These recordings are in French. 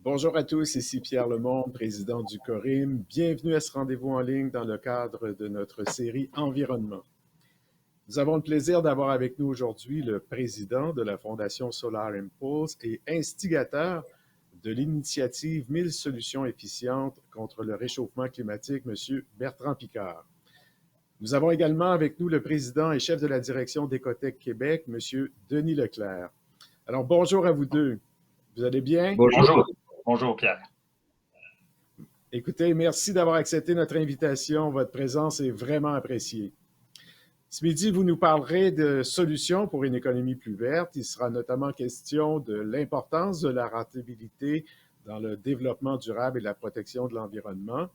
Bonjour à tous, ici Pierre Lemonde, président du Corim. Bienvenue à ce rendez-vous en ligne dans le cadre de notre série Environnement. Nous avons le plaisir d'avoir avec nous aujourd'hui le président de la Fondation Solar Impulse et instigateur de l'initiative 1000 solutions efficientes contre le réchauffement climatique, M. Bertrand Piccard. Nous avons également avec nous le président et chef de la direction d'Écotech Québec, M. Denis Leclerc. Alors, bonjour à vous deux. Vous allez bien? Bonjour. Bonjour, Pierre. Écoutez, merci d'avoir accepté notre invitation. Votre présence est vraiment appréciée. Ce midi, vous nous parlerez de solutions pour une économie plus verte. Il sera notamment question de l'importance de la rentabilité dans le développement durable et la protection de l'environnement.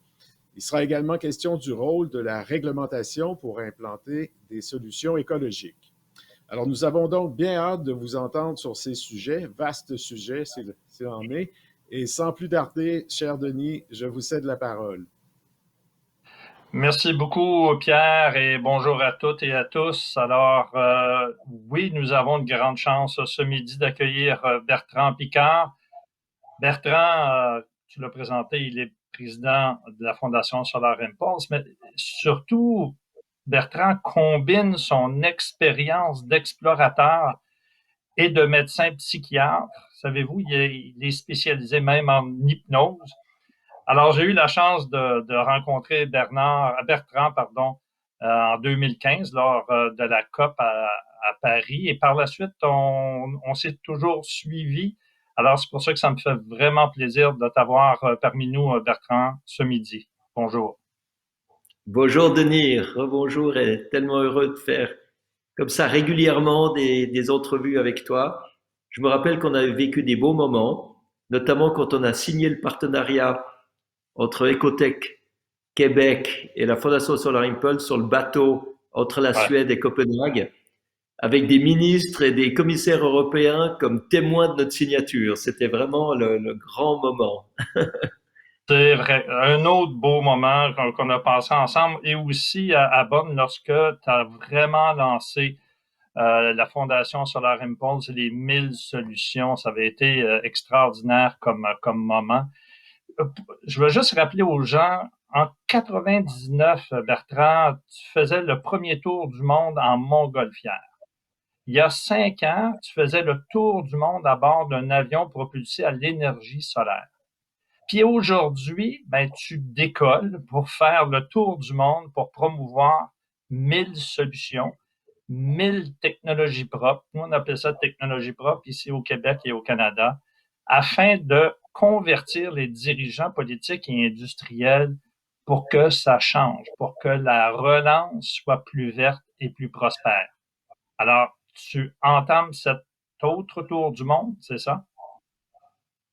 Il sera également question du rôle de la réglementation pour implanter des solutions écologiques. Alors, nous avons donc bien hâte de vous entendre sur ces sujets, vastes sujets s'il en est. Et sans plus tarder, cher Denis, je vous cède la parole. Merci beaucoup, Pierre, et bonjour à toutes et à tous. Alors, oui, nous avons de grandes chances ce midi d'accueillir Bertrand Piccard. Bertrand, tu l'as présenté, il est président de la Fondation Solar Impulse, mais surtout, Bertrand combine son expérience d'explorateur et de médecin psychiatre. Savez-vous, il est spécialisé même en hypnose. Alors, j'ai eu la chance de rencontrer Bertrand en 2015 lors de la COP à Paris. Et par la suite, on s'est toujours suivi. Alors, c'est pour ça que ça me fait vraiment plaisir de t'avoir parmi nous, Bertrand, ce midi. Bonjour. Bonjour Denis, rebonjour et tellement heureux de faire comme ça régulièrement des entrevues avec toi. Je me rappelle qu'on avait vécu des beaux moments, notamment quand on a signé le partenariat entre Ecotech Québec et la Fondation Solar Impulse sur le bateau entre la Ouais. Suède et Copenhague, avec des ministres et des commissaires européens comme témoins de notre signature. C'était vraiment le grand moment. C'est vrai. Un autre beau moment qu'on a passé ensemble et aussi à Bonn lorsque tu as vraiment lancé la Fondation Solar Impulse et les 1000 solutions. Ça avait été extraordinaire comme moment. Je veux juste rappeler aux gens, en 99, Bertrand, tu faisais le premier tour du monde en montgolfière. Il y a 5 ans, tu faisais le tour du monde à bord d'un avion propulsé à l'énergie solaire. Puis aujourd'hui, ben, tu décolles pour faire le tour du monde pour promouvoir 1000 solutions, 1000 technologies propres. Nous, on appelle ça technologie propre ici au Québec et au Canada, afin de convertir les dirigeants politiques et industriels pour que ça change, pour que la relance soit plus verte et plus prospère. Alors, tu entames cet autre tour du monde, c'est ça?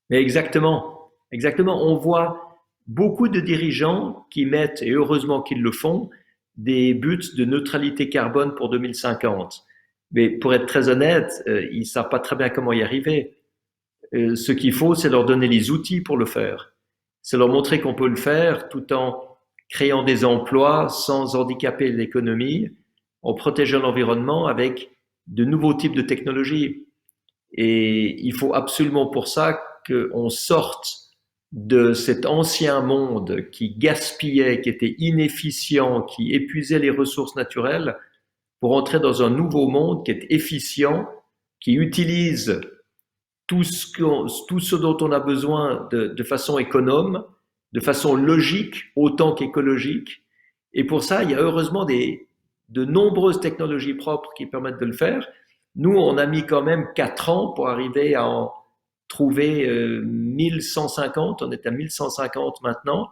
Mais exactement, exactement. On voit beaucoup de dirigeants qui mettent, et heureusement qu'ils le font, des buts de neutralité carbone pour 2050. Mais pour être très honnête, ils ne savent pas très bien comment y arriver. Ce qu'il faut, c'est leur donner les outils pour le faire. C'est leur montrer qu'on peut le faire tout en créant des emplois sans handicaper l'économie, en protégeant l'environnement avec de nouveaux types de technologies. Et il faut absolument pour ça qu'on sorte de cet ancien monde qui gaspillait, qui était inefficient, qui épuisait les ressources naturelles, pour entrer dans un nouveau monde qui est efficient, qui utilise tout ce dont on a besoin de façon économe, de façon logique autant qu'écologique. Et pour ça, il y a heureusement de nombreuses technologies propres qui permettent de le faire. Nous, on a mis quand même 4 ans pour arriver à en trouver 1150. On est à 1150 maintenant.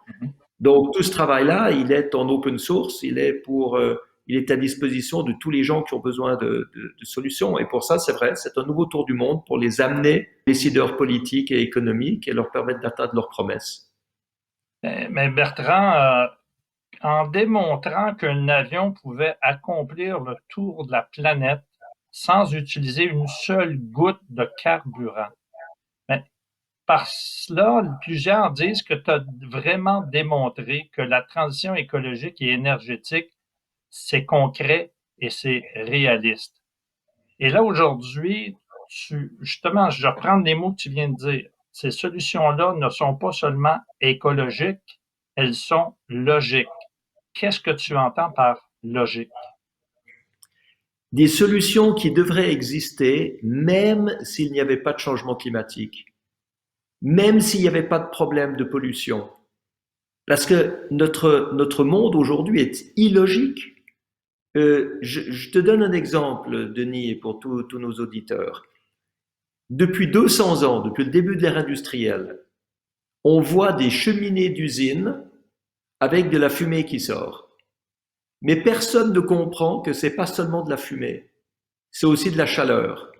Donc, tout ce travail-là, il est en open source. Il est à disposition de tous les gens qui ont besoin de solutions. Et pour ça, c'est vrai, c'est un nouveau tour du monde pour les amener, décideurs politiques et économiques, et leur permettre d'atteindre leurs promesses. Mais Bertrand, en démontrant qu'un avion pouvait accomplir le tour de la planète sans utiliser une seule goutte de carburant. Mais par cela, plusieurs disent que tu as vraiment démontré que la transition écologique et énergétique, c'est concret et c'est réaliste. Et là, aujourd'hui, justement, je reprends les mots que tu viens de dire. ces solutions-là ne sont pas seulement écologiques, elles sont logiques. Qu'est-ce que tu entends par logique? Des solutions qui devraient exister même s'il n'y avait pas de changement climatique, même s'il n'y avait pas de problème de pollution. Parce que notre monde aujourd'hui est illogique. Je te donne un exemple, Denis, et pour tous nos auditeurs. Depuis 200 ans, depuis le début de l'ère industrielle, on voit des cheminées d'usines avec de la fumée qui sort. Mais personne ne comprend que c'est pas seulement de la fumée, c'est aussi de la chaleur.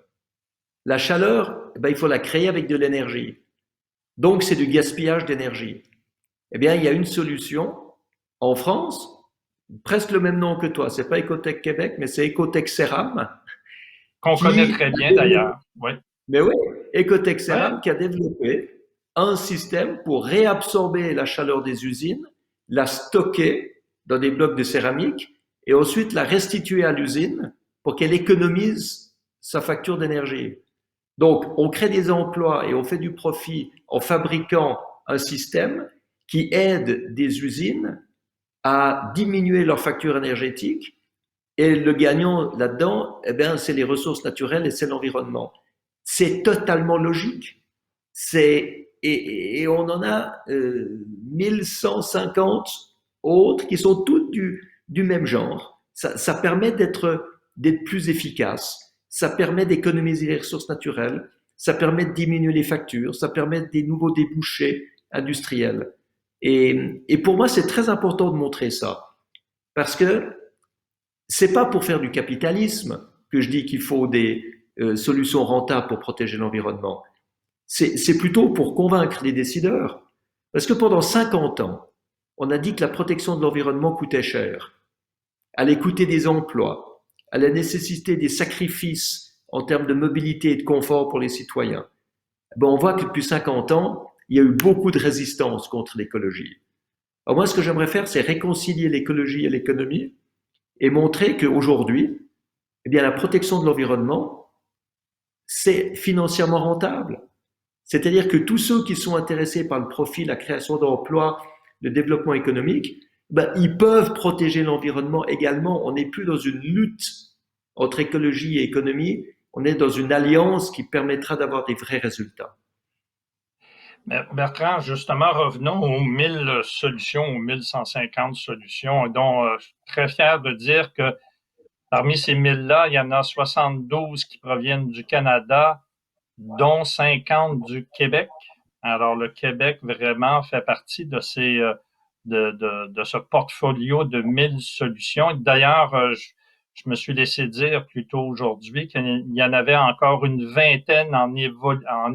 La chaleur, il faut la créer avec de l'énergie. Donc, c'est du gaspillage d'énergie. Eh bien, il y a une solution en France, presque le même nom que toi. C'est pas Ecotech Québec, mais c'est Ecotech Ceram. Qu'on connaît très bien d'ailleurs. Oui. Mais oui, Ecotech Ceram Ouais. qui a développé un système pour réabsorber la chaleur des usines, la stocker dans des blocs de céramique et ensuite la restituer à l'usine pour qu'elle économise sa facture d'énergie. Donc, on crée des emplois et on fait du profit en fabriquant un système qui aide des usines à diminuer leur facture énergétique. Et le gagnant là-dedans, c'est les ressources naturelles et c'est l'environnement. C'est totalement logique. Et on en a 1150 autres qui sont toutes du même genre. Ça permet d'être plus efficace. Ça permet d'économiser les ressources naturelles. Ça permet de diminuer les factures. Ça permet des nouveaux débouchés industriels. Et pour moi, c'est très important de montrer ça. Parce que c'est pas pour faire du capitalisme que je dis qu'il faut des solutions rentables pour protéger l'environnement. C'est plutôt pour convaincre les décideurs. Parce que pendant 50 ans, on a dit que la protection de l'environnement coûtait cher. Allait coûter des emplois, allait nécessiter des sacrifices en termes de mobilité et de confort pour les citoyens. On voit que depuis 50 ans, il y a eu beaucoup de résistance contre l'écologie. Alors moi, ce que j'aimerais faire, c'est réconcilier l'écologie et l'économie et montrer qu'aujourd'hui, la protection de l'environnement, c'est financièrement rentable. C'est-à-dire que tous ceux qui sont intéressés par le profit, la création d'emplois, le développement économique, ils peuvent protéger l'environnement également. On n'est plus dans une lutte entre écologie et économie, on est dans une alliance qui permettra d'avoir des vrais résultats. Bertrand, justement, revenons aux 1000 solutions, aux 1150 solutions, dont je suis très fier de dire que parmi ces 1000-là, il y en a 72 qui proviennent du Canada, dont 50 du Québec. Alors, le Québec vraiment fait partie de de ce portfolio de 1000 solutions. D'ailleurs, je me suis laissé dire plus tôt aujourd'hui qu'il y en avait encore une vingtaine en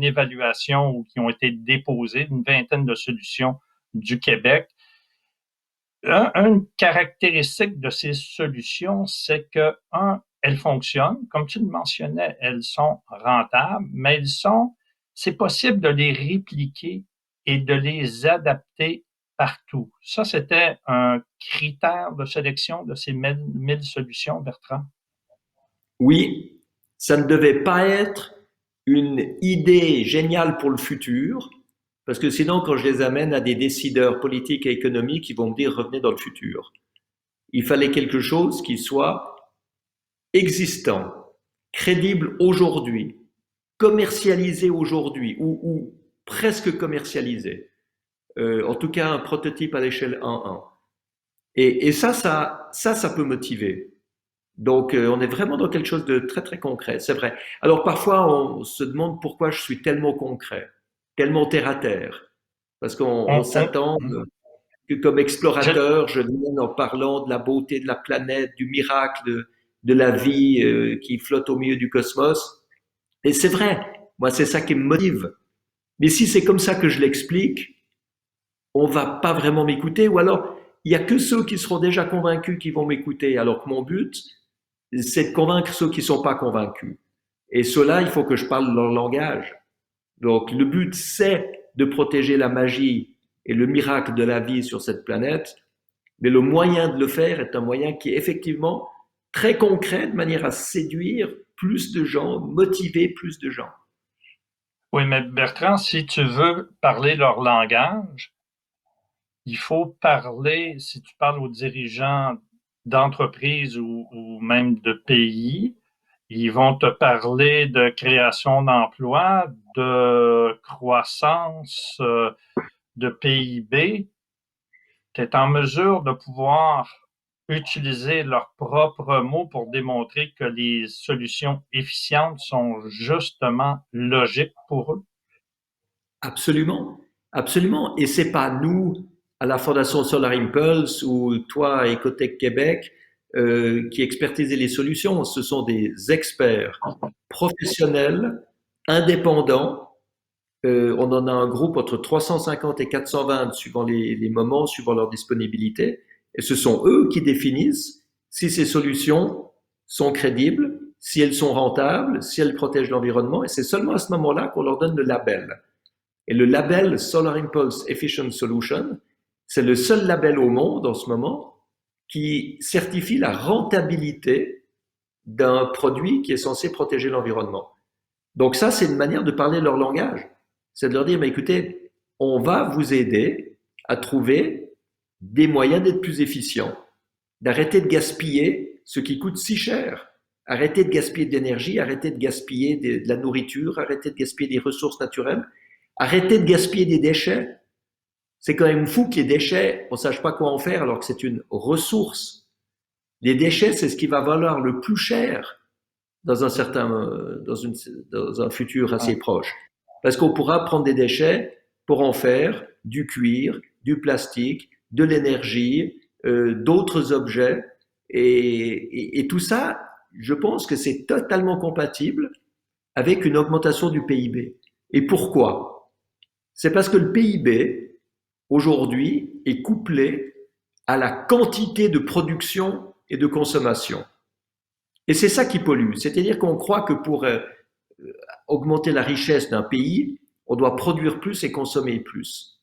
évaluation ou qui ont été déposées, une vingtaine de solutions du Québec. Une caractéristique de ces solutions, c'est que, elles fonctionnent, comme tu le mentionnais, elles sont rentables, mais c'est possible de les répliquer et de les adapter partout. Ça, c'était un critère de sélection de ces 1000 solutions, Bertrand? Oui, ça ne devait pas être une idée géniale pour le futur, parce que sinon, quand je les amène à des décideurs politiques et économiques, ils vont me dire revenez dans le futur. Il fallait quelque chose qui soit existant, crédible aujourd'hui, commercialisé aujourd'hui ou presque commercialisé. En tout cas, un prototype à l'échelle 1-1. Et ça peut motiver. Donc, on est vraiment dans quelque chose de très, très concret, c'est vrai. Alors, parfois, on se demande pourquoi je suis tellement concret, tellement terre-à-terre. Parce qu'on s'attend que comme explorateur, je vienne en parlant de la beauté de la planète, du miracle de la vie qui flotte au milieu du cosmos. Et c'est vrai, moi, c'est ça qui me motive. Mais si c'est comme ça que je l'explique, on va pas vraiment m'écouter, ou alors il y a que ceux qui seront déjà convaincus qui vont m'écouter, alors que mon but, c'est de convaincre ceux qui sont pas convaincus. Et ceux-là, il faut que je parle leur langage. Donc, le but, c'est de protéger la magie et le miracle de la vie sur cette planète, mais le moyen de le faire est un moyen qui est effectivement très concret, de manière à séduire plus de gens, motiver plus de gens. Oui, mais Bertrand, si tu veux parler leur langage, il faut parler, si tu parles aux dirigeants d'entreprises ou même de pays, ils vont te parler de création d'emplois, de croissance, de PIB. Tu es en mesure de pouvoir utiliser leurs propres mots pour démontrer que les solutions efficientes sont justement logiques pour eux. Absolument, absolument. Et c'est pas nous, à la Fondation Solar Impulse ou toi à Ecotech Québec, qui expertisez les solutions. Ce sont des experts professionnels, indépendants. On en a un groupe entre 350 et 420 suivant les moments, suivant leur disponibilité. Et ce sont eux qui définissent si ces solutions sont crédibles, si elles sont rentables, si elles protègent l'environnement. Et c'est seulement à ce moment-là qu'on leur donne le label. Et le label Solar Impulse Efficient Solution, c'est le seul label au monde en ce moment qui certifie la rentabilité d'un produit qui est censé protéger l'environnement. Donc ça, c'est une manière de parler leur langage. C'est de leur dire, mais écoutez, on va vous aider à trouver des moyens d'être plus efficients, d'arrêter de gaspiller ce qui coûte si cher. Arrêtez de gaspiller de l'énergie, arrêtez de gaspiller de la nourriture, arrêtez de gaspiller des ressources naturelles, arrêtez de gaspiller des déchets. C'est quand même fou que les déchets, on ne sache pas quoi en faire alors que c'est une ressource. Les déchets, c'est ce qui va valoir le plus cher dans dans un futur assez proche. Parce qu'on pourra prendre des déchets pour en faire du cuir, du plastique, de l'énergie, d'autres objets. Et tout ça, je pense que c'est totalement compatible avec une augmentation du PIB. Et pourquoi? C'est parce que le PIB, aujourd'hui, est couplé à la quantité de production et de consommation. Et c'est ça qui pollue. C'est-à-dire qu'on croit que pour augmenter la richesse d'un pays, on doit produire plus et consommer plus.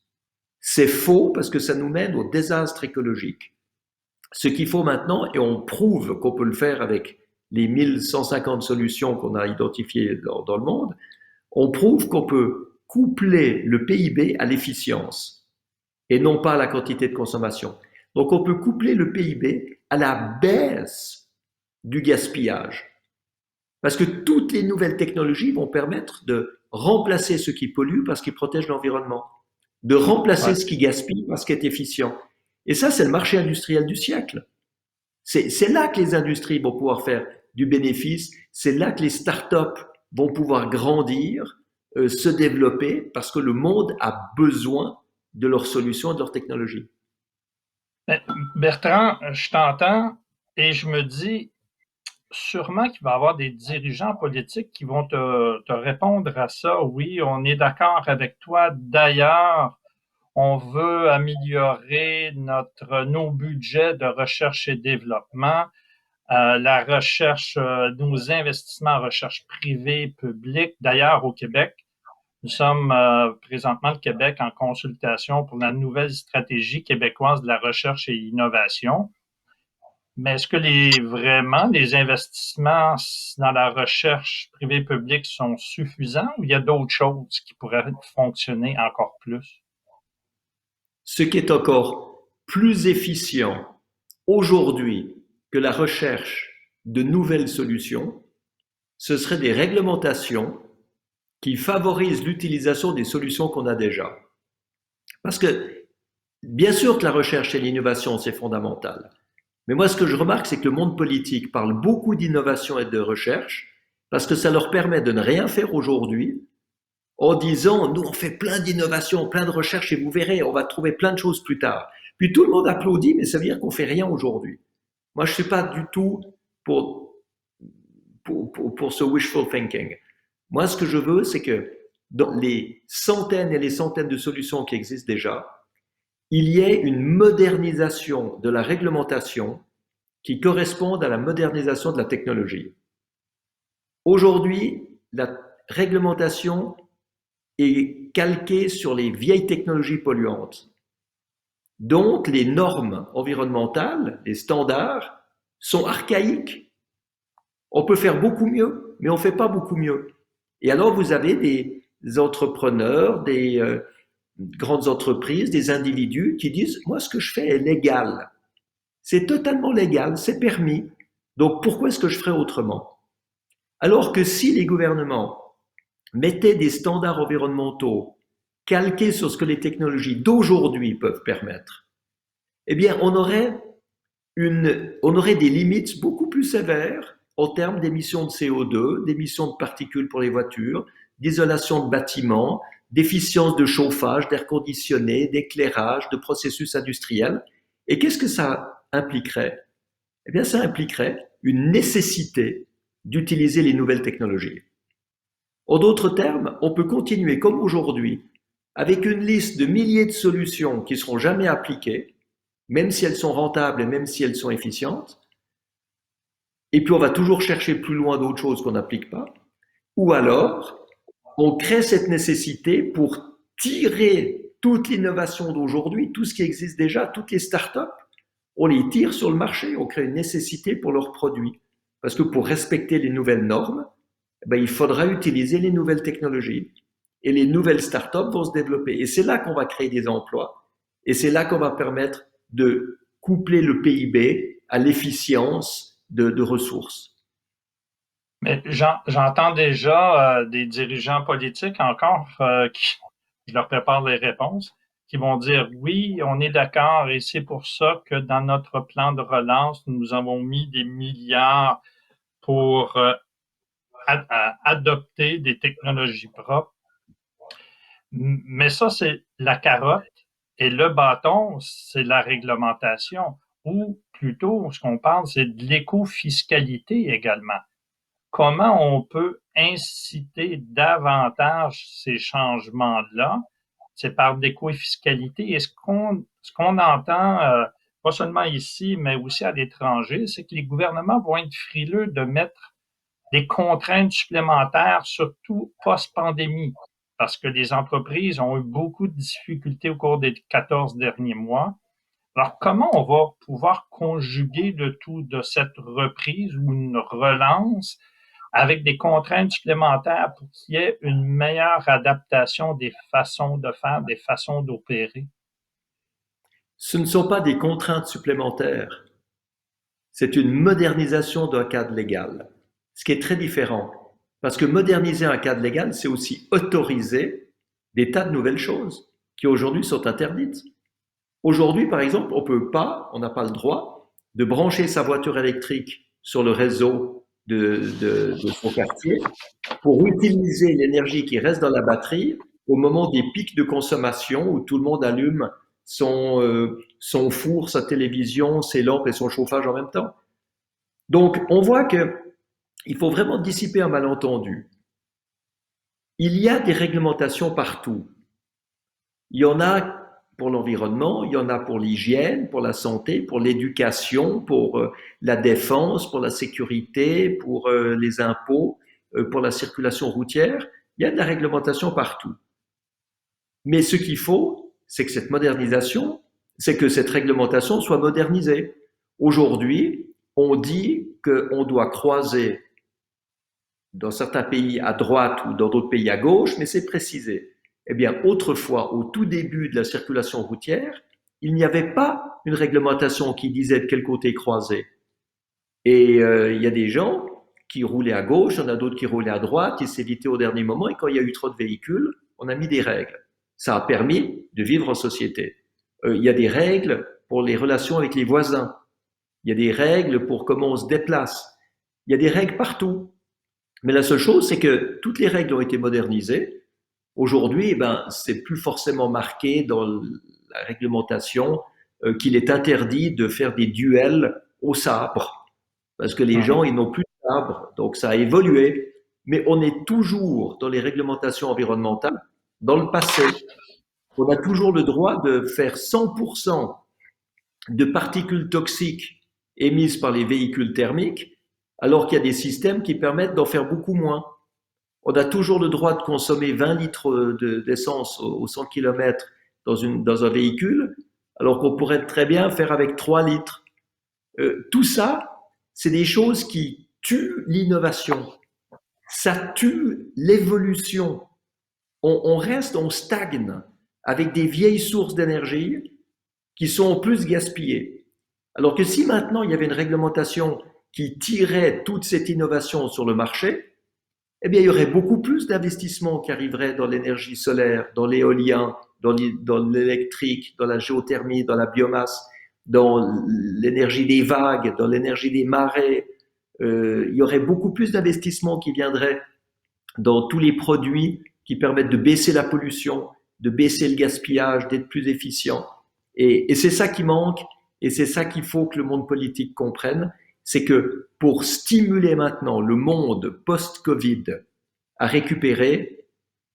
C'est faux parce que ça nous mène au désastre écologique. Ce qu'il faut maintenant, et on prouve qu'on peut le faire avec les 1150 solutions qu'on a identifiées dans le monde, on prouve qu'on peut coupler le PIB à l'efficience et non pas à la quantité de consommation. Donc on peut coupler le PIB à la baisse du gaspillage. Parce que toutes les nouvelles technologies vont permettre de remplacer ce qui pollue parce qu'ils protègent l'environnement, de remplacer ce qui gaspille parce qu'il est efficient. Et ça, c'est le marché industriel du siècle. C'est là que les industries vont pouvoir faire du bénéfice, c'est là que les startups vont pouvoir grandir, se développer, parce que le monde a besoin de leurs solutions et de leurs technologies. Bertrand, je t'entends et je me dis sûrement qu'il va y avoir des dirigeants politiques qui vont te répondre à ça. Oui, on est d'accord avec toi. D'ailleurs, on veut améliorer nos budgets de recherche et développement, la recherche, nos investissements en recherche privée, publique. D'ailleurs, au Québec, nous sommes présentement le Québec en consultation pour la nouvelle stratégie québécoise de la recherche et l'innovation. Mais est-ce que vraiment les investissements dans la recherche privée publique sont suffisants ou il y a d'autres choses qui pourraient fonctionner encore plus? Ce qui est encore plus efficient aujourd'hui que la recherche de nouvelles solutions, ce seraient des réglementations qui favorisent l'utilisation des solutions qu'on a déjà. Parce que, bien sûr que la recherche et l'innovation, c'est fondamental. Mais moi, ce que je remarque, c'est que le monde politique parle beaucoup d'innovation et de recherche parce que ça leur permet de ne rien faire aujourd'hui en disant, nous, on fait plein d'innovations, plein de recherches et vous verrez, on va trouver plein de choses plus tard. Puis tout le monde applaudit, mais ça veut dire qu'on fait rien aujourd'hui. Moi, je suis pas du tout pour ce wishful thinking. Moi, ce que je veux, c'est que dans les centaines et les centaines de solutions qui existent déjà, il y ait une modernisation de la réglementation qui corresponde à la modernisation de la technologie. Aujourd'hui, la réglementation est calquée sur les vieilles technologies polluantes. Donc, les normes environnementales, les standards, sont archaïques. On peut faire beaucoup mieux, mais on ne fait pas beaucoup mieux. Et alors, vous avez entrepreneurs, des grandes entreprises, des individus qui disent « moi, ce que je fais est légal. C'est totalement légal, c'est permis. Donc, pourquoi est-ce que je ferais autrement ?» Alors que si les gouvernements mettaient des standards environnementaux calqués sur ce que les technologies d'aujourd'hui peuvent permettre, eh bien, on aurait des limites beaucoup plus sévères en termes d'émissions de CO2, d'émissions de particules pour les voitures, d'isolation de bâtiments, d'efficience de chauffage, d'air conditionné, d'éclairage, de processus industriels. Et qu'est-ce que ça impliquerait? Eh bien, ça impliquerait une nécessité d'utiliser les nouvelles technologies. En d'autres termes, on peut continuer comme aujourd'hui, avec une liste de milliers de solutions qui ne seront jamais appliquées, même si elles sont rentables et même si elles sont efficientes, et puis on va toujours chercher plus loin d'autres choses qu'on n'applique pas, ou alors on crée cette nécessité pour tirer toute l'innovation d'aujourd'hui, tout ce qui existe déjà, toutes les startups, on les tire sur le marché, on crée une nécessité pour leurs produits. Parce que pour respecter les nouvelles normes, il faudra utiliser les nouvelles technologies. Et les nouvelles startups vont se développer. Et c'est là qu'on va créer des emplois. Et c'est là qu'on va permettre de coupler le PIB à l'efficience de ressources. Mais j'entends déjà des dirigeants politiques encore je leur prépare les réponses, qui vont dire oui, on est d'accord et c'est pour ça que dans notre plan de relance, nous avons mis des milliards pour adopter des technologies propres. Mais ça, c'est la carotte et le bâton, c'est la réglementation. Ou plutôt, ce qu'on parle, c'est de l'éco-fiscalité également. Comment on peut inciter davantage ces changements-là? C'est par l'éco-fiscalité. Et ce qu'on entend, pas seulement ici, mais aussi à l'étranger, c'est que les gouvernements vont être frileux de mettre des contraintes supplémentaires, surtout post-pandémie, parce que les entreprises ont eu beaucoup de difficultés au cours des 14 derniers mois. Alors, comment on va pouvoir conjuguer le tout de cette reprise ou une relance avec des contraintes supplémentaires pour qu'il y ait une meilleure adaptation des façons de faire, des façons d'opérer? Ce ne sont pas des contraintes supplémentaires, c'est une modernisation d'un cadre légal, ce qui est très différent. Parce que moderniser un cadre légal, c'est aussi autoriser des tas de nouvelles choses qui aujourd'hui sont interdites. Aujourd'hui, par exemple, on n'a pas le droit de brancher sa voiture électrique sur le réseau de son quartier pour utiliser l'énergie qui reste dans la batterie au moment des pics de consommation où tout le monde allume son four, sa télévision, ses lampes et son chauffage en même temps. Donc, on voit qu'il faut vraiment dissiper un malentendu. Il y a des réglementations partout. Il y en a pour l'environnement, il y en a pour l'hygiène, pour la santé, pour l'éducation, pour la défense, pour la sécurité, pour les impôts, pour la circulation routière. Il y a de la réglementation partout. Mais ce qu'il faut, c'est que cette réglementation soit modernisée. Aujourd'hui, on dit qu'on doit croiser dans certains pays à droite ou dans d'autres pays à gauche, mais c'est précisé. Eh bien, autrefois, au tout début de la circulation routière, il n'y avait pas une réglementation qui disait de quel côté croiser. Et il y a des gens qui roulaient à gauche, il y en a d'autres qui roulaient à droite, ils s'évitaient au dernier moment, et quand il y a eu trop de véhicules, on a mis des règles. Ça a permis de vivre en société. Il y a des règles pour les relations avec les voisins. Il y a des règles pour comment on se déplace. Il y a des règles partout. Mais la seule chose, c'est que toutes les règles ont été modernisées. Aujourd'hui, c'est plus forcément marqué dans la réglementation qu'il est interdit de faire des duels au sabre. Parce que les gens, ils n'ont plus de sabre. Donc, ça a évolué. Mais on est toujours dans les réglementations environnementales dans le passé. On a toujours le droit de faire 100% de particules toxiques émises par les véhicules thermiques, alors qu'il y a des systèmes qui permettent d'en faire beaucoup moins. On a toujours le droit de consommer 20 litres d'essence au 100 km dans un véhicule, alors qu'on pourrait très bien faire avec 3 litres. Tout ça, c'est des choses qui tuent l'innovation. Ça tue l'évolution. on stagne avec des vieilles sources d'énergie qui sont en plus gaspillées. Alors que si maintenant il y avait une réglementation qui tirait toute cette innovation sur le marché, eh bien il y aurait beaucoup plus d'investissements qui arriveraient dans l'énergie solaire, dans l'éolien, dans l'électrique, dans la géothermie, dans la biomasse, dans l'énergie des vagues, dans l'énergie des marées. Il y aurait beaucoup plus d'investissements qui viendraient dans tous les produits qui permettent de baisser la pollution, de baisser le gaspillage, d'être plus efficient. Et c'est ça qui manque, et c'est ça qu'il faut que le monde politique comprenne, c'est que pour stimuler maintenant le monde post-Covid à récupérer,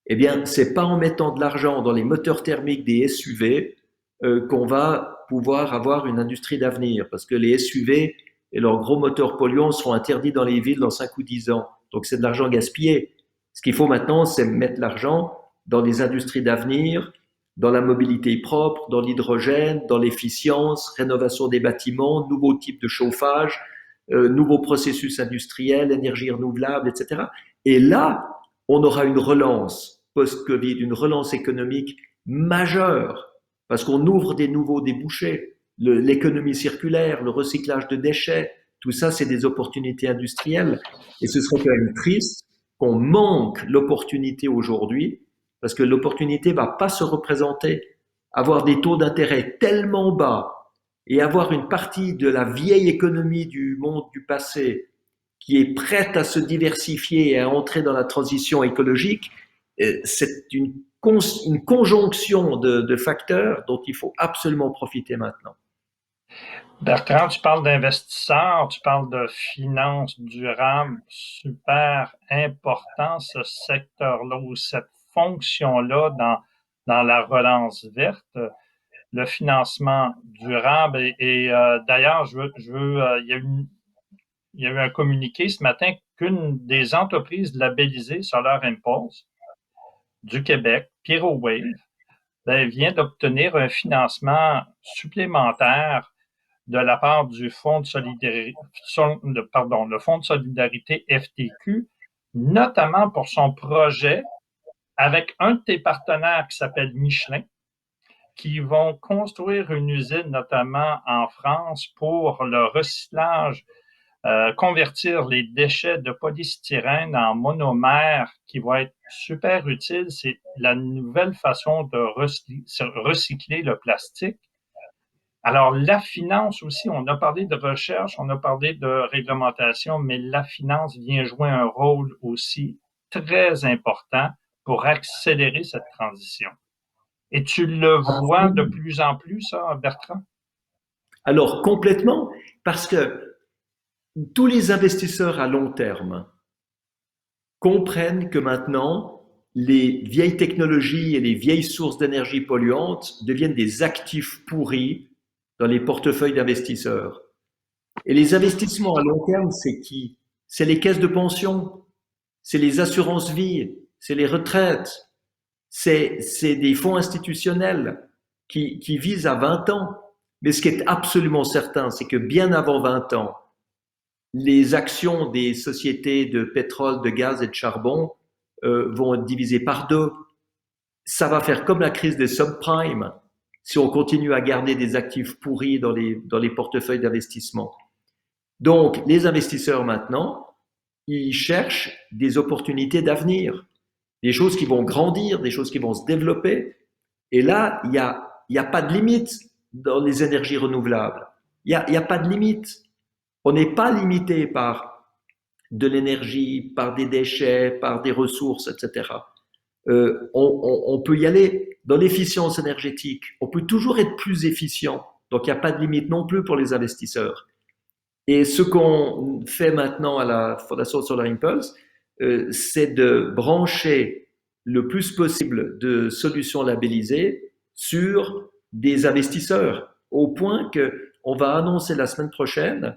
eh bien, c'est pas en mettant de l'argent dans les moteurs thermiques des SUV qu'on va pouvoir avoir une industrie d'avenir, parce que les SUV et leurs gros moteurs polluants seront interdits dans les villes dans 5 ou 10 ans. Donc c'est de l'argent gaspillé. Ce qu'il faut maintenant, c'est mettre l'argent dans des industries d'avenir, dans la mobilité propre, dans l'hydrogène, dans l'efficience, rénovation des bâtiments, nouveaux types de chauffage, nouveaux processus industriels, énergie renouvelable, etc. Et là, on aura une relance post-Covid, une relance économique majeure, parce qu'on ouvre des nouveaux débouchés, l'économie circulaire, le recyclage de déchets, tout ça, c'est des opportunités industrielles. Et ce serait quand même triste qu'on manque l'opportunité aujourd'hui, parce que l'opportunité va pas se représenter. Avoir des taux d'intérêt tellement bas et avoir une partie de la vieille économie du monde du passé qui est prête à se diversifier et à entrer dans la transition écologique, c'est une conjonction de facteurs dont il faut absolument profiter maintenant. Bertrand, tu parles d'investisseurs, tu parles de finances durables, super important ce secteur-là ou cette fonction-là dans la relance verte, le financement durable. Et d'ailleurs, il y a eu un communiqué ce matin qu'une des entreprises labellisées Solar Impulse du Québec, PyroWave, vient d'obtenir un financement supplémentaire de la part du Fonds de solidarité, le Fonds de solidarité FTQ, notamment pour son projet avec un de tes partenaires qui s'appelle Michelin, qui vont construire une usine notamment en France pour le recyclage, convertir les déchets de polystyrène en monomère qui va être super utile. C'est la nouvelle façon de recycler le plastique. Alors, la finance aussi, on a parlé de recherche, on a parlé de réglementation, mais la finance vient jouer un rôle aussi très important pour accélérer cette transition. Et tu le vois de plus en plus, ça, Bertrand? Alors, complètement, parce que tous les investisseurs à long terme comprennent que maintenant, les vieilles technologies et les vieilles sources d'énergie polluantes deviennent des actifs pourris dans les portefeuilles d'investisseurs. Et les investissements à long terme, c'est qui? C'est les caisses de pension, c'est les assurances vie, c'est les retraites, c'est des fonds institutionnels qui visent à 20 ans. Mais ce qui est absolument certain, c'est que bien avant 20 ans, les actions des sociétés de pétrole, de gaz et de charbon vont être divisées par 2. Ça va faire comme la crise des subprimes si on continue à garder des actifs pourris dans les portefeuilles d'investissement. Donc, les investisseurs maintenant, ils cherchent des opportunités d'avenir, des choses qui vont grandir, des choses qui vont se développer. Et là, il y a pas de limite dans les énergies renouvelables. Il y a pas de limite. On n'est pas limité par de l'énergie, par des déchets, par des ressources, etc. On peut y aller dans l'efficience énergétique. On peut toujours être plus efficient. Donc, il n'y a pas de limite non plus pour les investisseurs. Et ce qu'on fait maintenant à la Fondation Solar Impulse, c'est de brancher le plus possible de solutions labellisées sur des investisseurs, au point qu'on va annoncer la semaine prochaine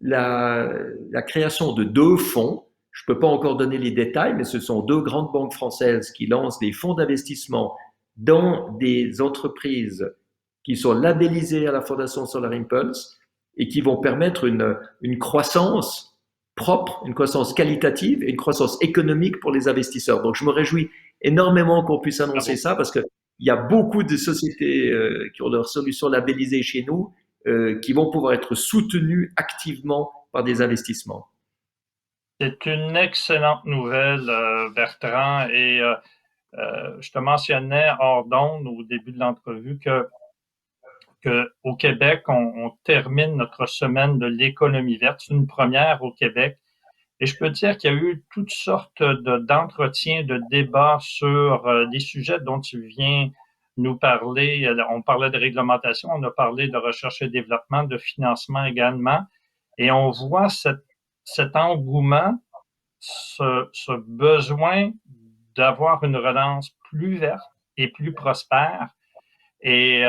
la création de 2 fonds. Je ne peux pas encore donner les détails, mais ce sont 2 grandes banques françaises qui lancent des fonds d'investissement dans des entreprises qui sont labellisées à la Fondation Solar Impulse et qui vont permettre une croissance propre, une croissance qualitative et une croissance économique pour les investisseurs. Donc, je me réjouis énormément qu'on puisse annoncer ça parce que il y a beaucoup de sociétés qui ont leurs solutions labellisées chez nous qui vont pouvoir être soutenues activement par des investissements. C'est une excellente nouvelle, Bertrand, et je te mentionnais hors d'onde au début de l'entrevue que au Québec, on termine notre semaine de l'économie verte. C'est une première au Québec. Et je peux dire qu'il y a eu toutes sortes d'entretiens, de débats sur les sujets dont tu viens nous parler. On parlait de réglementation, on a parlé de recherche et développement, de financement également. Et on voit cet engouement, ce besoin d'avoir une relance plus verte et plus prospère. Et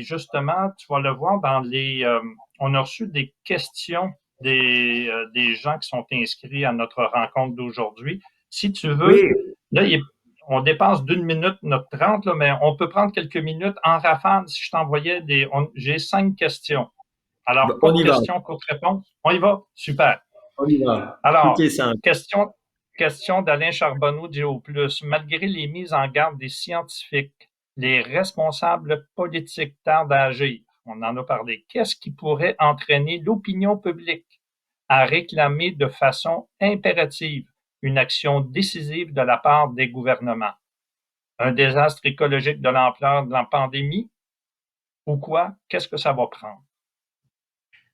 justement, tu vas le voir dans on a reçu des questions des gens qui sont inscrits à notre rencontre d'aujourd'hui. Si tu veux, Oui. là, on dépasse d'1 minute notre 30, là, mais on peut prendre quelques minutes en rafale si je t'envoyais j'ai 5 questions. Alors, On y va. questions, courte réponse. On y va? Super. On y va. Alors, Tout est simple. question d'Alain Charbonneau de GeoPlus. Malgré les mises en garde des scientifiques, les responsables politiques tardent à agir. On en a parlé. Qu'est-ce qui pourrait entraîner l'opinion publique à réclamer de façon impérative une action décisive de la part des gouvernements? Un désastre écologique de l'ampleur de la pandémie? Ou quoi? Qu'est-ce que ça va prendre?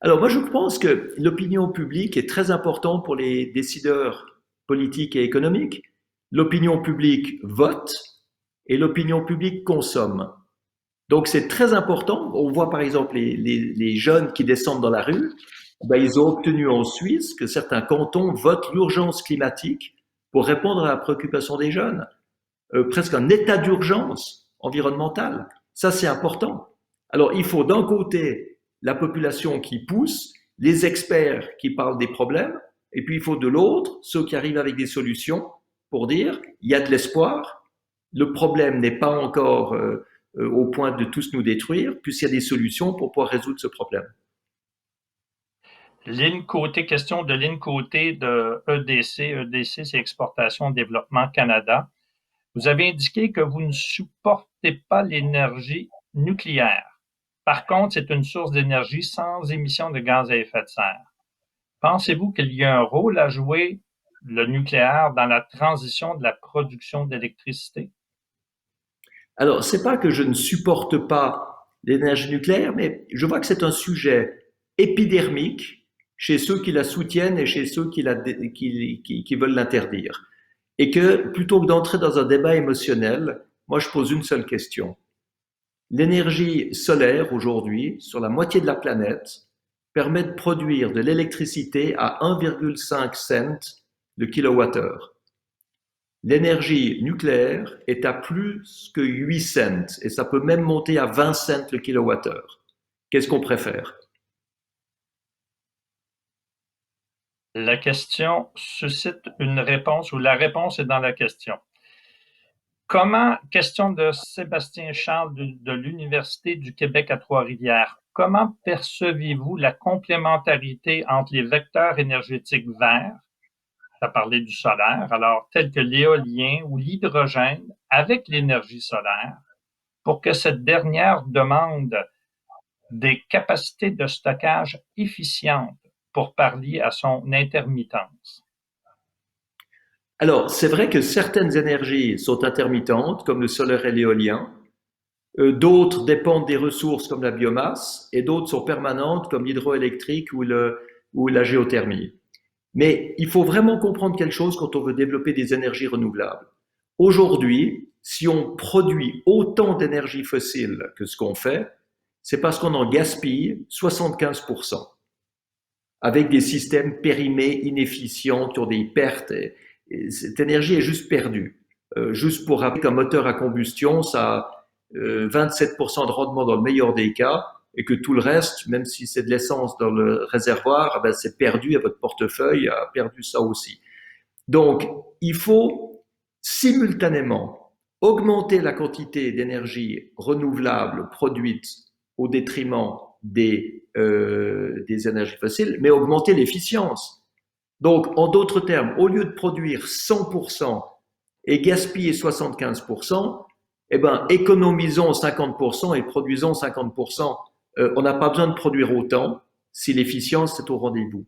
Alors moi, je pense que l'opinion publique est très importante pour les décideurs politiques et économiques. L'opinion publique vote et l'opinion publique consomme. Donc c'est très important. On voit par exemple les jeunes qui descendent dans la rue. Ben, ils ont obtenu en Suisse que certains cantons votent l'urgence climatique pour répondre à la préoccupation des jeunes. Presque un état d'urgence environnementale. Ça, c'est important. Alors, il faut d'un côté la population qui pousse, les experts qui parlent des problèmes, et puis il faut de l'autre ceux qui arrivent avec des solutions pour dire il y a de l'espoir, le problème n'est pas encore au point de tous nous détruire, puisqu'il y a des solutions pour pouvoir résoudre ce problème. Question de Lynn Côté de EDC. EDC, c'est Exportation Développement Canada. Vous avez indiqué que vous ne supportez pas l'énergie nucléaire. Par contre, c'est une source d'énergie sans émission de gaz à effet de serre. Pensez-vous qu'il y a un rôle à jouer, le nucléaire, dans la transition de la production d'électricité? Alors, c'est pas que je ne supporte pas l'énergie nucléaire, mais je vois que c'est un sujet épidermique chez ceux qui la soutiennent et chez ceux qui veulent l'interdire. Et que plutôt que d'entrer dans un débat émotionnel, moi je pose une seule question. L'énergie solaire aujourd'hui, sur la moitié de la planète, permet de produire de l'électricité à 1,5 cent le kilowattheure. L'énergie nucléaire est à plus que 8 cents et ça peut même monter à 20 cents le kilowattheure. Qu'est-ce qu'on préfère? La question suscite une réponse, ou la réponse est dans la question. Question de Sébastien Charles de l'Université du Québec à Trois-Rivières. Comment percevez-vous la complémentarité entre les vecteurs énergétiques verts, tu as parlé du solaire, alors tels que l'éolien ou l'hydrogène, avec l'énergie solaire, pour que cette dernière demande des capacités de stockage efficientes pour pallier à son intermittence? Alors, c'est vrai que certaines énergies sont intermittentes, comme le solaire et l'éolien. D'autres dépendent des ressources, comme la biomasse, et d'autres sont permanentes, comme l'hydroélectrique ou la géothermie. Mais il faut vraiment comprendre quelque chose quand on veut développer des énergies renouvelables. Aujourd'hui, si on produit autant d'énergie fossile que ce qu'on fait, c'est parce qu'on en gaspille 75%, avec des systèmes périmés, inefficients, qui ont des pertes. Et cette énergie est juste perdue. Juste pour rappeler qu'un moteur à combustion, ça a 27% de rendement dans le meilleur des cas, et que tout le reste, même si c'est de l'essence dans le réservoir, ben c'est perdu et votre portefeuille a perdu ça aussi. Donc, il faut simultanément augmenter la quantité d'énergie renouvelable produite au détriment des énergies fossiles, mais augmenter l'efficience. Donc, en d'autres termes, au lieu de produire 100% et gaspiller 75%, eh ben, économisons 50% et produisons 50%. On n'a pas besoin de produire autant si l'efficience est au rendez-vous.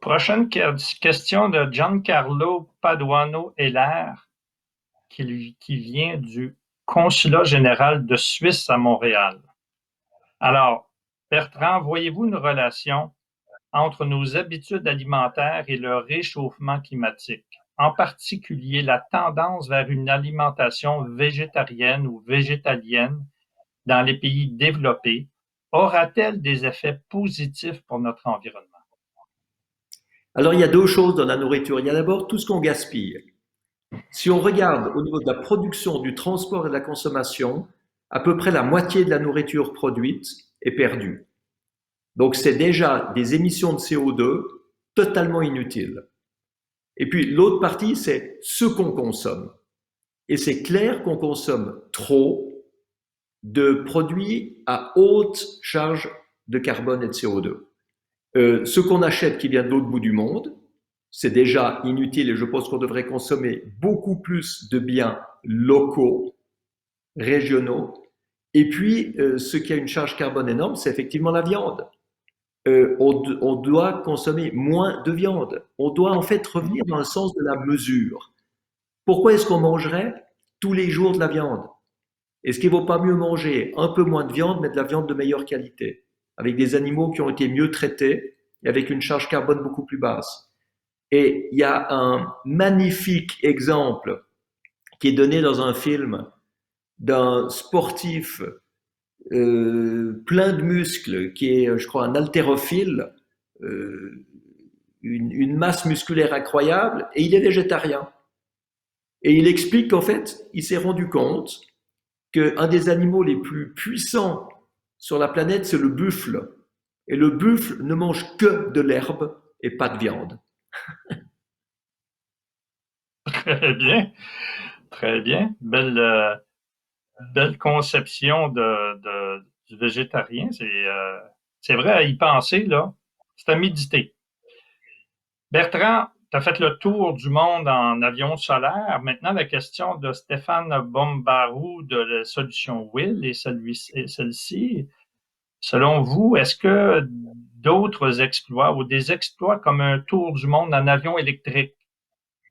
Prochaine question de Giancarlo Paduano Heller, qui vient du Consulat général de Suisse à Montréal. Alors, Bertrand, voyez-vous une relation entre nos habitudes alimentaires et le réchauffement climatique, en particulier la tendance vers une alimentation végétarienne ou végétalienne dans les pays développés, aura-t-elle des effets positifs pour notre environnement? Alors, il y a deux choses dans la nourriture. Il y a d'abord tout ce qu'on gaspille. Si on regarde au niveau de la production, du transport et de la consommation, à peu près la moitié de la nourriture produite est perdue. Donc, c'est déjà des émissions de CO2 totalement inutiles. Et puis, l'autre partie, c'est ce qu'on consomme. Et c'est clair qu'on consomme trop de produits à haute charge de carbone et de CO2. Ce qu'on achète qui vient de l'autre bout du monde, c'est déjà inutile et je pense qu'on devrait consommer beaucoup plus de biens locaux, régionaux. Et puis, ce qui a une charge carbone énorme, c'est effectivement la viande. On doit consommer moins de viande. On doit en fait revenir dans le sens de la mesure. Pourquoi est-ce qu'on mangerait tous les jours de la viande? Est-ce qu'il ne vaut pas mieux manger un peu moins de viande, mais de la viande de meilleure qualité, avec des animaux qui ont été mieux traités et avec une charge carbone beaucoup plus basse? Et il y a un magnifique exemple qui est donné dans un film d'un sportif plein de muscles, qui est, je crois, un haltérophile, une masse musculaire incroyable, et il est végétarien. Et il explique qu'en fait, il s'est rendu compte qu'un des animaux les plus puissants sur la planète, c'est le buffle. Et le buffle ne mange que de l'herbe et pas de viande. Très bien, très bien. Belle conception du végétarien. C'est vrai à y penser, là. C'est à méditer. Bertrand, tu as fait le tour du monde en avion solaire. Maintenant, la question de Stéphane Bombarou de la solution Will et celle-ci. Selon vous, est-ce que d'autres exploits ou des exploits comme un tour du monde en avion électrique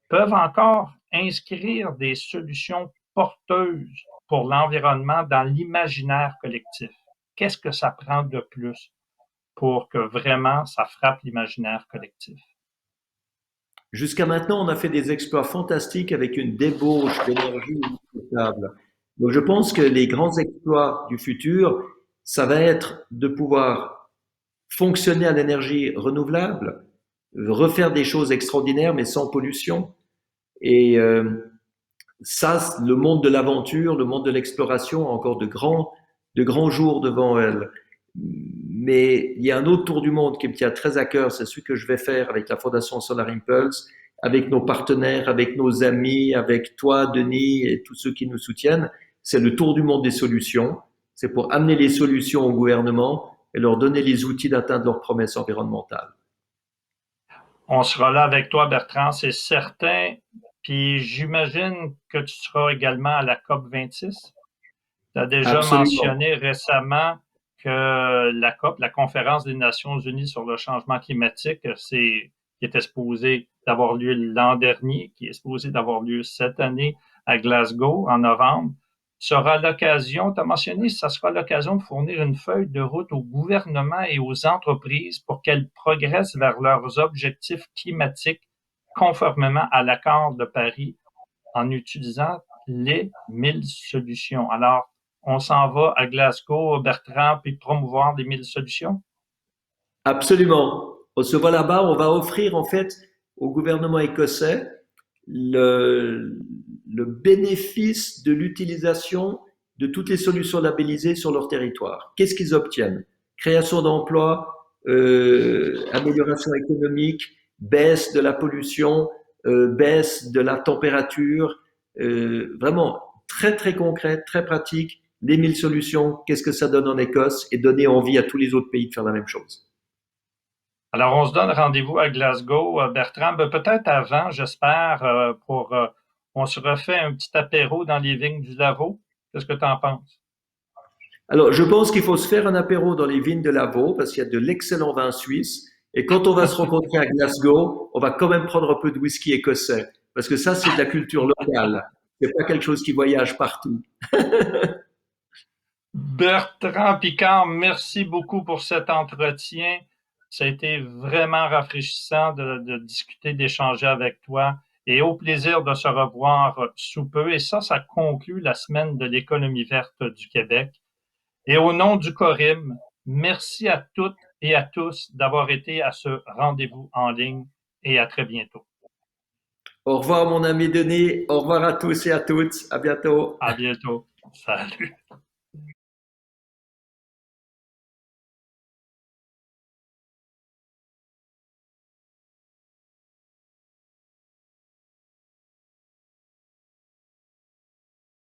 peuvent encore inscrire des solutions porteuses pour l'environnement dans l'imaginaire collectif? Qu'est-ce que ça prend de plus pour que vraiment ça frappe l'imaginaire collectif? Jusqu'à maintenant, on a fait des exploits fantastiques avec une débauche d'énergie potable. Donc, je pense que les grands exploits du futur, ça va être de pouvoir fonctionner à l'énergie renouvelable, refaire des choses extraordinaires mais sans pollution. Et ça, le monde de l'aventure, le monde de l'exploration a encore de grands jours devant elle. Mais il y a un autre tour du monde qui me tient très à cœur, c'est celui que je vais faire avec la Fondation Solar Impulse, avec nos partenaires, avec nos amis, avec toi, Denis, et tous ceux qui nous soutiennent. C'est le tour du monde des solutions. C'est pour amener les solutions au gouvernement et leur donner les outils d'atteindre leurs promesses environnementales. On sera là avec toi, Bertrand, c'est certain. Puis j'imagine que tu seras également à la COP26. Tu as déjà Absolument. mentionné récemment que la COP, la Conférence des Nations Unies sur le changement climatique, qui était supposé d'avoir lieu l'an dernier, qui est supposé d'avoir lieu cette année à Glasgow en novembre, sera l'occasion, tu as mentionné, ça sera l'occasion de fournir une feuille de route au gouvernement et aux entreprises pour qu'elles progressent vers leurs objectifs climatiques conformément à l'accord de Paris en utilisant les 1000 solutions. Alors, on s'en va à Glasgow, Bertrand, puis promouvoir les 1000 solutions? Absolument. On se voit là-bas, on va offrir en fait au gouvernement écossais le bénéfice de l'utilisation de toutes les solutions labellisées sur leur territoire. Qu'est-ce qu'ils obtiennent? Création d'emplois, amélioration économique, baisse de la pollution, baisse de la température, vraiment très très concret, très pratique. Les 1000 solutions, qu'est-ce que ça donne en Écosse et donner envie à tous les autres pays de faire la même chose. Alors, on se donne rendez-vous à Glasgow, Bertrand. Ben, peut-être avant, j'espère, on se refait un petit apéro dans les vignes du Lavaux. Qu'est-ce que tu en penses? Alors, je pense qu'il faut se faire un apéro dans les vignes de Lavaux parce qu'il y a de l'excellent vin suisse. Et quand on va se rencontrer à Glasgow, on va quand même prendre un peu de whisky écossais parce que ça, c'est de la culture locale. C'est pas quelque chose qui voyage partout. Bertrand Picard, merci beaucoup pour cet entretien. Ça a été vraiment rafraîchissant de discuter, d'échanger avec toi et au plaisir de se revoir sous peu. Et ça conclut la semaine de l'économie verte du Québec. Et au nom du Corim, merci à toutes et à tous d'avoir été à ce rendez-vous en ligne et à très bientôt. Au revoir, mon ami Denis. Au revoir à tous et à toutes. À bientôt. À bientôt. Salut.